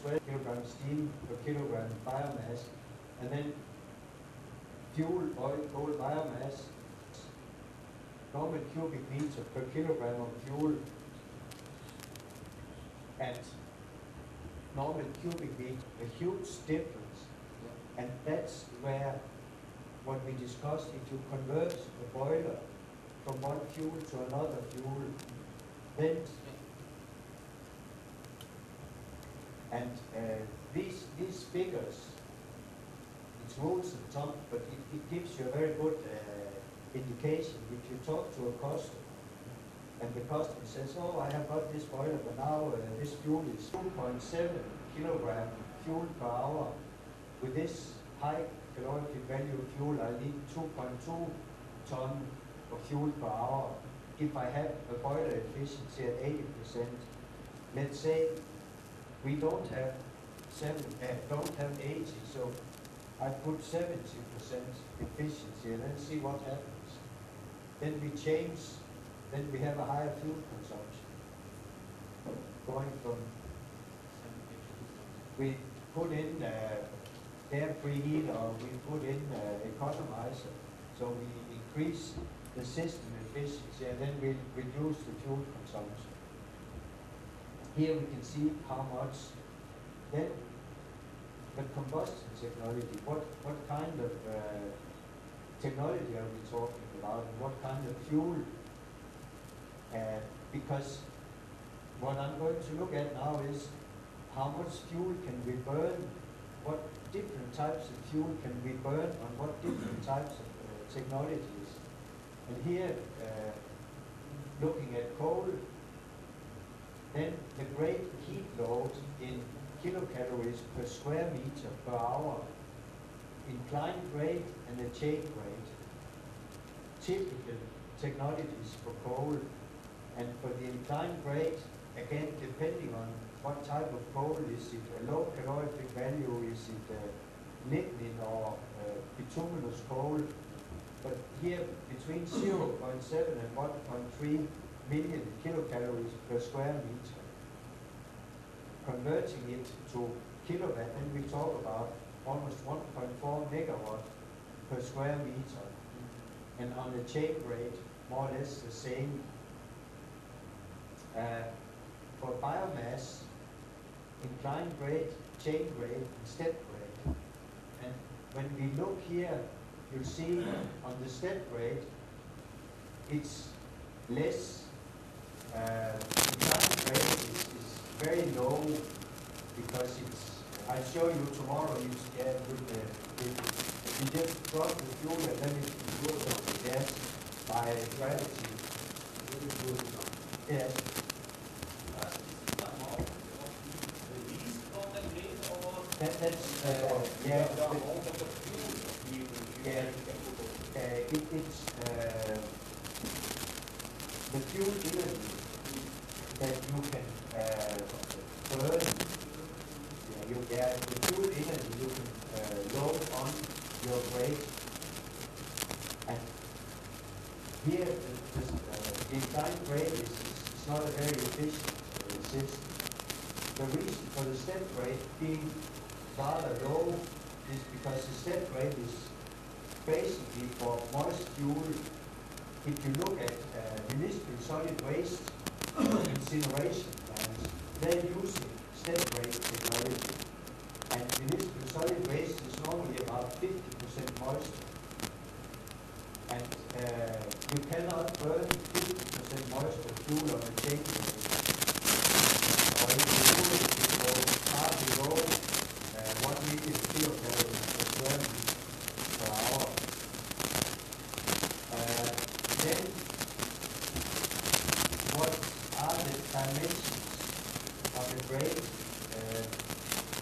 12 kilogram steam per kilogram biomass, and then fuel, oil, coal, biomass, normal cubic meter per kilogram of fuel, and normal cubic meter, a huge difference. And that's where what we discussed, if you convert a boiler from one fuel to another fuel, then and these figures, it's rules and ton, but it gives you a very good indication. If you talk to a customer, and the customer says, oh, I have got this boiler, but now this fuel is 2.7 kilogram fuel per hour. With this high calorific value fuel, I need 2.2 ton of fuel per hour. If I have a boiler efficiency at 80%, let's say we don't have 80, so I put 70% efficiency and then see what happens. Then we change, then we have a higher fuel consumption. Going from, we put in air preheat, or we put in economizer, so we increase the system efficiency and then we reduce the fuel consumption. Here we can see how much. Then the combustion technology, what kind of technology are we talking about, and what kind of fuel? Because what I'm going to look at now is how much fuel can we burn, what different types of fuel can we burn on what different types of technologies. And here, looking at coal, then the great heat load in kilocalories per square meter per hour, inclined grade and a chain grade. Typical technologies for coal, and for the inclined grade, again, depending on what type of coal, is it a low calorific value, is it lignin or bituminous coal, but here between 0.7 and 1.3 million kilocalories per square meter. Converting it to kilowatt, and we talk about almost 1.4 megawatt per square meter. And on the chain grade, more or less the same. For biomass, inclined grade, chain grade, and step grade. And when we look here, you'll see on the step grade, it's less. Inclined grade is very low because it's, I'll show you tomorrow, if you just drop the fuel and then it goes up the gas by gravity. Yes. That's yeah. It's the fuel energy that you can burn. The fuel energy you can load on your brake. And here, the inclined brake is not a very efficient system. The reason for the step brake being rather low is because the step brake is basically for moist fuel. If you look at municipal solid waste incineration plants, they're using step brake technology. And municipal solid waste is normally about 50% moisture. And you cannot burn 50% moisture fuel on a chain brake. Or if you do it, it will hard below 1 million kilocalories per square meter per hour. Then, what are the dimensions of the brake?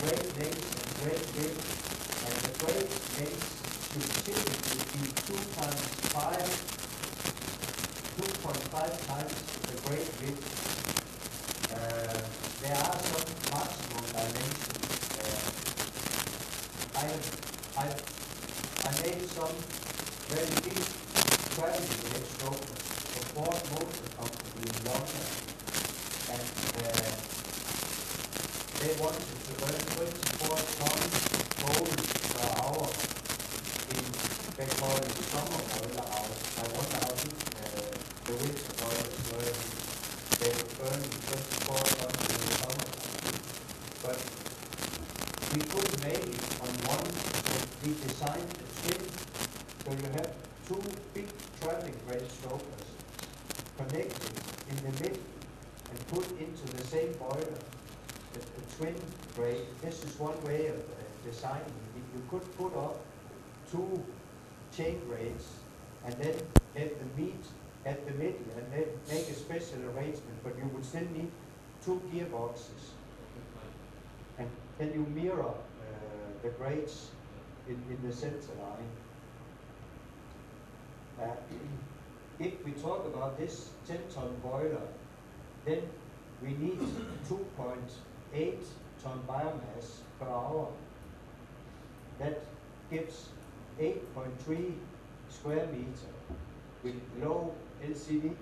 Brake length and brake width. And the brake length should typically be 2.5 times the brake width. There are some maximum dimensions. I made some very big traveling edge rovers for Ford Motor Company in London, and they wanted to burn 24 tons coal per hour in, they call it summer boiler house. I wonder how big the winter boilers were. They were burning 24 tons in the summer. But we couldn't make it on one, but we designed a twin. So you have two big traveling grade stokers connected in the middle and put into the same boiler, a twin grade. This is one way of designing it. You could put up two chain grades and then get the meat at the middle and then make a special arrangement, but you would still need two gearboxes. And then you mirror the grades in the center line. If we talk about this 10-ton boiler, then we need 2.8 ton biomass per hour. That gives 8.3 square meter with low LCV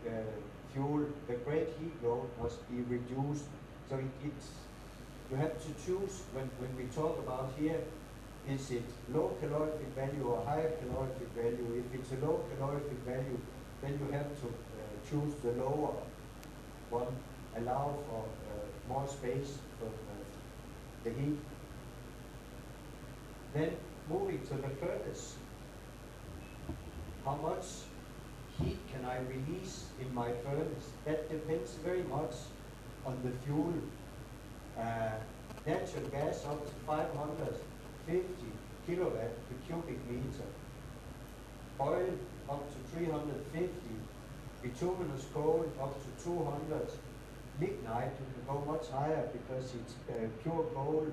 fuel. The great heat load must be reduced. So you have to choose when we talk about here, is it low calorific value or higher calorific value? If it's a low calorific value, then you have to choose the lower one, allow for more space for the heat. Then moving to the furnace, how much heat can I release in my furnace? That depends very much on the fuel. Natural gas up to 550 kilowatt per cubic meter. Oil up to 350. Bituminous coal up to 200. Lignite, you can go much higher because it's pure coal.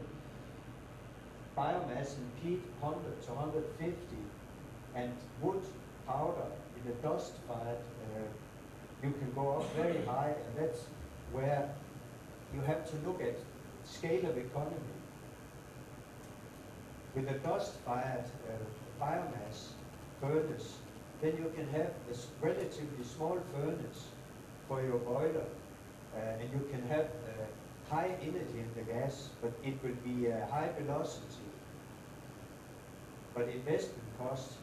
Biomass and peat 100 to 150. And wood powder in a dust-fired, you can go up very high, and that's where you have to look at scale of economy. With a dust-fired biomass furnace, then you can have a relatively small furnace for your boiler, and you can have high energy in the gas, but it will be high velocity. But investment costs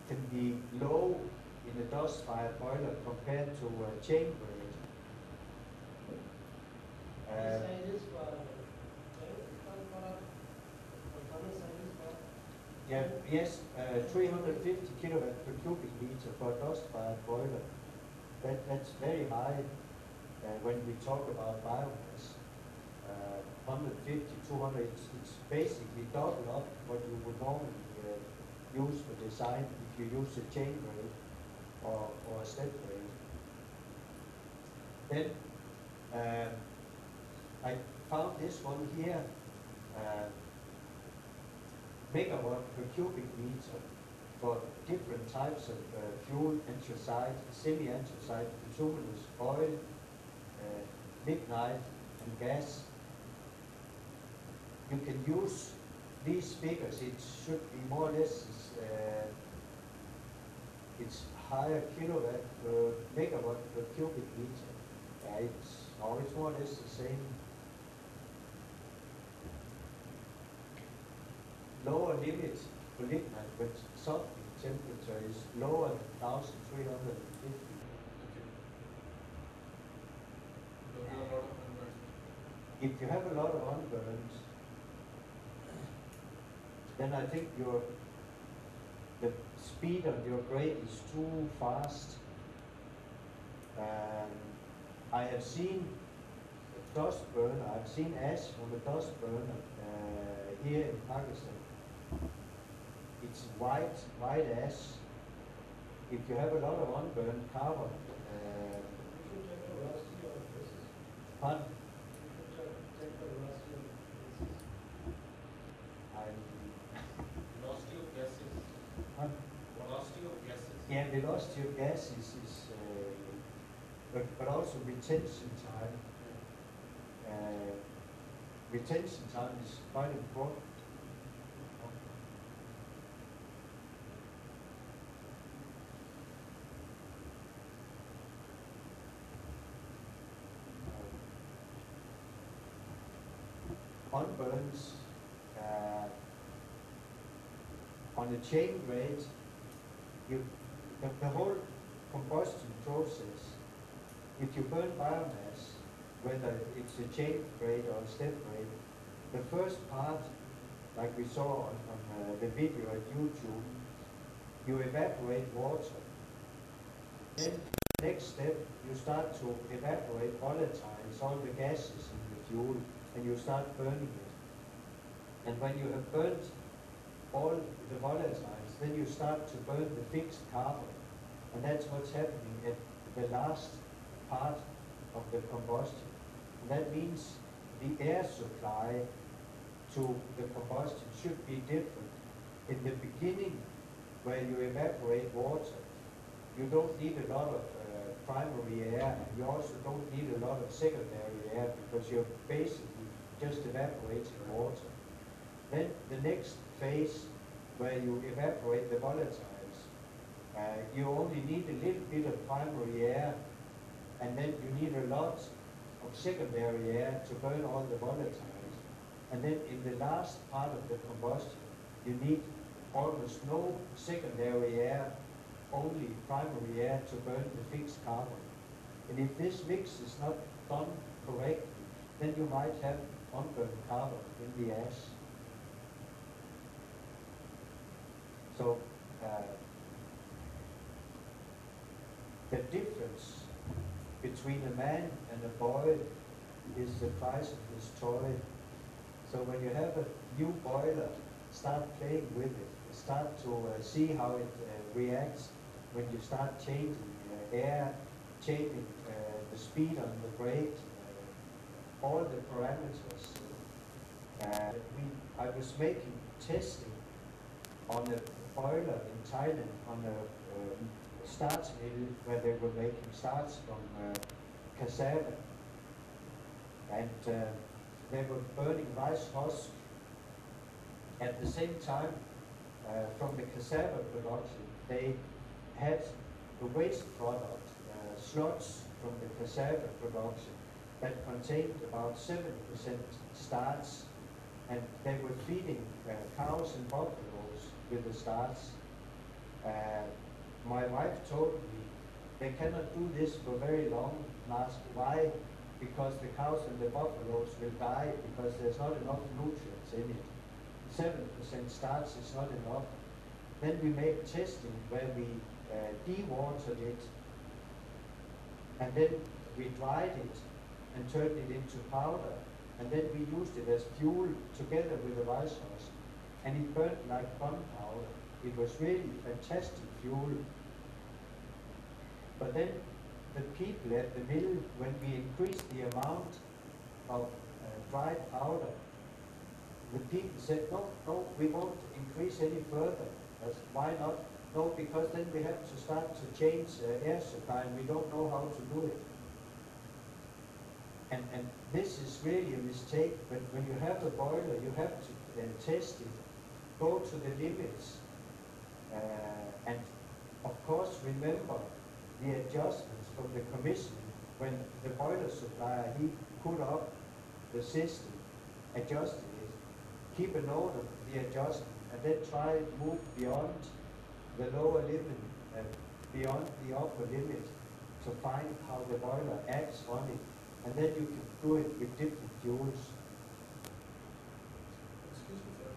can be low in a dust-fired boiler compared to chain grade. Yeah, yes, 350 kilowatt per cubic meter for a dust-fired boiler. That's very high when we talk about biomass. 150, 200, it's basically double up what you would normally use for design if you use a chain grade or a step grade. Then I found this one here, megawatt per cubic meter for different types of fuel, anthracite, semi-anthracite, bituminous, oil, lignite, and gas. You can use these figures. It should be more or less, it's higher kilowatt per megawatt per cubic meter. It's more or less the same. Lower limit for lignite with softening temperature is lower than 1,350. If you have a lot of unburns, then I think the speed of your grade is too fast. I have seen a dust burner, I've seen ash from a dust burner here in Pakistan. It's white ash. If you have a lot of unburned carbon, pardon? Velocity of gases. Velocity of gases. Yeah, velocity of gases is, but also retention time. Retention time is quite important. unburns on a chain grade, the whole combustion process, if you burn biomass, whether it's a chain grade or a step grade, the first part, like we saw on the video at YouTube, you evaporate water. Then next step, you start to evaporate volatiles, all the gases in the fuel, and you start burning it. And when you have burnt all the volatiles, then you start to burn the fixed carbon. And that's what's happening at the last part of the combustion. And that means the air supply to the combustion should be different. In the beginning, where you evaporate water, you don't need a lot of primary air, and you also don't need a lot of secondary air, because you're basically just evaporating water. Then the next phase, where you evaporate the volatiles, you only need a little bit of primary air, and then you need a lot of secondary air to burn all the volatiles. And then in the last part of the combustion, you need almost no secondary air, only primary air to burn the fixed carbon. And if this mix is not done correctly, then you might have unburned carbon in the ash. So the difference between a man and a boy is the price of his toy. So when you have a new boiler, start playing with it. Start to see how it reacts when you start changing air, changing the speed on the brake, all the parameters. I was making testing on a boiler in Thailand on a starch mill where they were making starch from cassava, and they were burning rice husk at the same time. From the cassava production, they had the waste product, sludge from the cassava production, that contained about 7% starch, and they were feeding cows and buffaloes with the starch. My wife told me they cannot do this for very long. And asked why? Because the cows and the buffaloes will die because there's not enough nutrients in it. 7% starch is not enough. Then we made testing where we dewatered it, and then we dried it and turned it into powder, and then we used it as fuel together with the rice husk, and it burned like gunpowder. It was really fantastic fuel. But then the people at the mill, when we increased the amount of dried powder, the people said, no, we won't increase any further. Why not? No, because then we have to start to change air supply, and we don't know how to do it. And this is really a mistake. But when you have a boiler, you have to test it, go to the limits, and of course remember the adjustments from the commissioning. When the boiler supplier, he put up the system, adjusted it, keep a note of the adjustment, and then try to move beyond the lower limit and beyond the upper limit to find how the boiler acts on it. And then you can do it with different fuels. Excuse me, sir.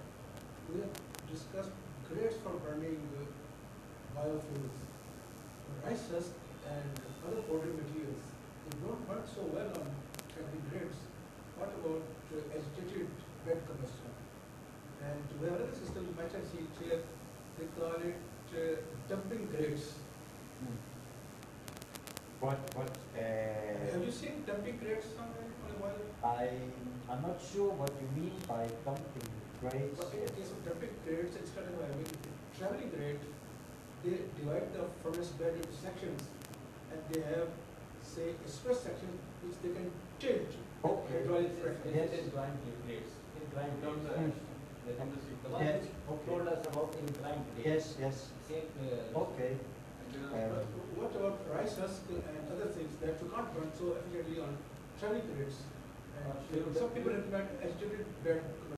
We have discussed grades for burning biofuels. Rice husk and other poultry materials, they don't burn so well on camping grades. What about agitated bed combustion? And we have another system, you might have seen here, they call it dumping grades. Have you seen dumping grades somewhere on a boiler? I'm not sure what you mean by dumping grades. But in the case of dumping grades, instead of having traveling grade, they divide the furnace bed into sections, and they have, say, express section which they can tilt. Okay. Hydraulic pressure. Yes. Inclined grades. Inclined Mm. grades. The one Yes. which Okay. told us about inclined grades. Yes. Same. Okay. But what about rice husk and other things that you can't burn so efficiently on traveling grades? And some people recommend agitated bed